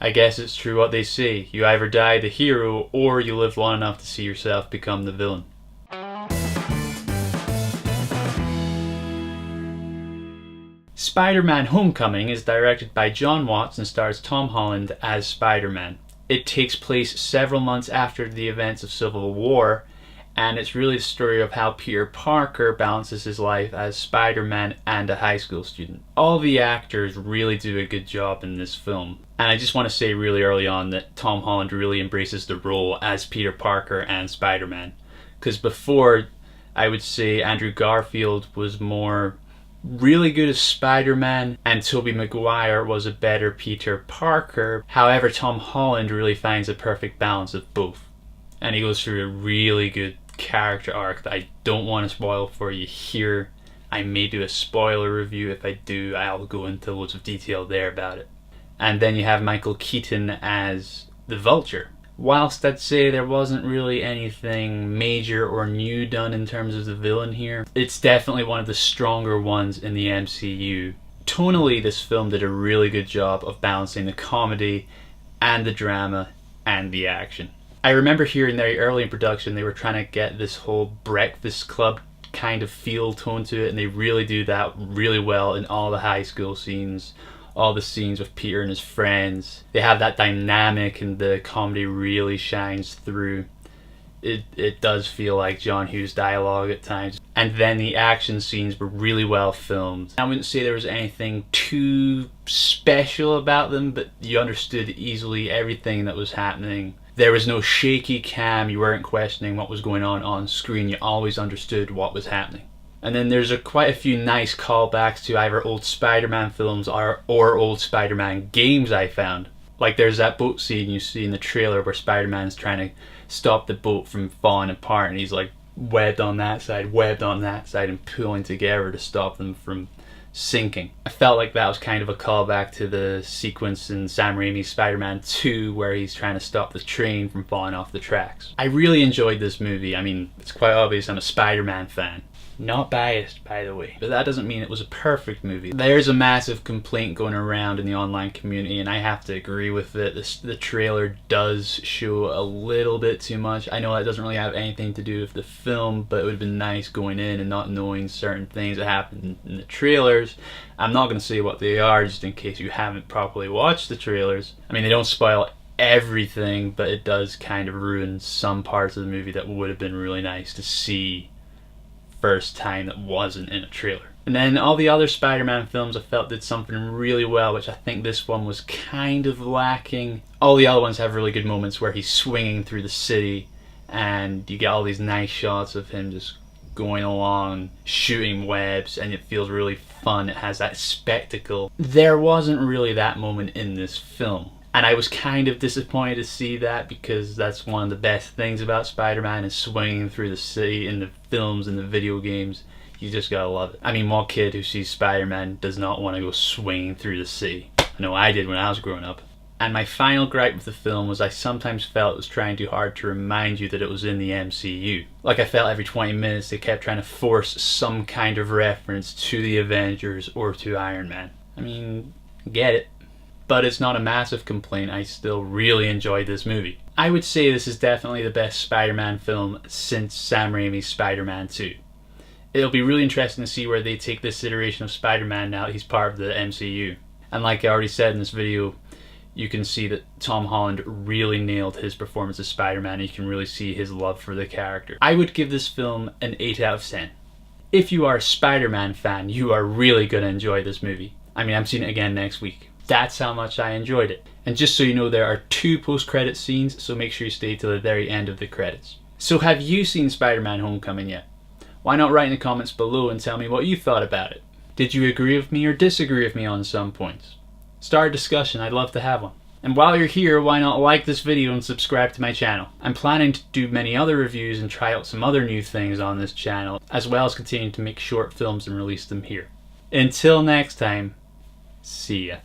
I guess it's true what they say. You either die the hero, or you live long enough to see yourself become the villain. Spider-Man Homecoming is directed by John Watts and stars Tom Holland as Spider-Man. It takes place several months after the events of Civil War, and it's really the story of how Peter Parker balances his life as Spider-Man and a high school student. All the actors really do a good job in this film. And I just want to say really early on that Tom Holland really embraces the role as Peter Parker and Spider-Man. Because before, I would say Andrew Garfield was more really good as Spider-Man and Tobey Maguire was a better Peter Parker. However, Tom Holland really finds a perfect balance of both. And he goes through a really good character arc that I don't want to spoil for you here. I may do a spoiler review. If I do, I'll go into loads of detail there about it. And then you have Michael Keaton as the Vulture. Whilst I'd say there wasn't really anything major or new done in terms of the villain here, it's definitely one of the stronger ones in the MCU. Tonally, this film did a really good job of balancing the comedy and the drama and the action. I remember hearing very early in production they were trying to get this whole Breakfast Club kind of feel tone to it, and they really do that really well in all the high school scenes, all the scenes with Peter and his friends. They have that dynamic and the comedy really shines through. It does feel like John Hughes dialogue at times. And then the action scenes were really well filmed. I wouldn't say there was anything too special about them, but you understood easily everything that was happening. There was no shaky cam, you weren't questioning what was going on screen, you always understood what was happening. And then there's quite a few nice callbacks to either old Spider-Man films or old Spider-Man games I found. Like there's that boat scene you see in the trailer where Spider-Man's trying to stop the boat from falling apart, and he's like webbed on that side, and pulling together to stop them from sinking. I felt like that was kind of a callback to the sequence in Sam Raimi's Spider-Man 2 where he's trying to stop the train from falling off the tracks. I really enjoyed this movie. I mean, it's quite obvious I'm a Spider-Man fan. Not biased, by the way. But that doesn't mean it was a perfect movie. There's a massive complaint going around in the online community, and I have to agree with it. The trailer does show a little bit too much. I know that doesn't really have anything to do with the film, but it would have been nice going in and not knowing certain things that happen in the trailers. I'm not going to say what they are, just in case you haven't properly watched the trailers. I mean, they don't spoil everything, but it does kind of ruin some parts of the movie that would have been really nice to see first time that wasn't in a trailer. And then all the other Spider-Man films I felt did something really well, which I think this one was kind of lacking. All the other ones have really good moments where he's swinging through the city and you get all these nice shots of him just going along shooting webs, and it feels really fun. It has that spectacle. There wasn't really that moment in this film, and I was kind of disappointed to see that, because that's one of the best things about Spider-Man is swinging through the city in the films and the video games. You just gotta love it. I mean, what kid who sees Spider-Man does not want to go swinging through the city? I know I did when I was growing up. And my final gripe with the film was I sometimes felt it was trying too hard to remind you that it was in the MCU. Like I felt every 20 minutes they kept trying to force some kind of reference to the Avengers or to Iron Man. I mean, get it. But it's not a massive complaint. I still really enjoyed this movie. I would say this is definitely the best Spider-Man film since Sam Raimi's Spider-Man 2. It'll be really interesting to see where they take this iteration of Spider-Man now that he's part of the MCU. And like I already said in this video, you can see that Tom Holland really nailed his performance as Spider-Man. You can really see his love for the character. I would give this film an 8 out of 10. If you are a Spider-Man fan, you are really going to enjoy this movie. I mean, I'm seeing it again next week. That's how much I enjoyed it. And just so you know, there are 2 post-credit scenes, so make sure you stay till the very end of the credits. So have you seen Spider-Man Homecoming yet? Why not write in the comments below and tell me what you thought about it? Did you agree with me or disagree with me on some points? Start a discussion, I'd love to have one. And while you're here, why not like this video and subscribe to my channel? I'm planning to do many other reviews and try out some other new things on this channel, as well as continue to make short films and release them here. Until next time, see ya.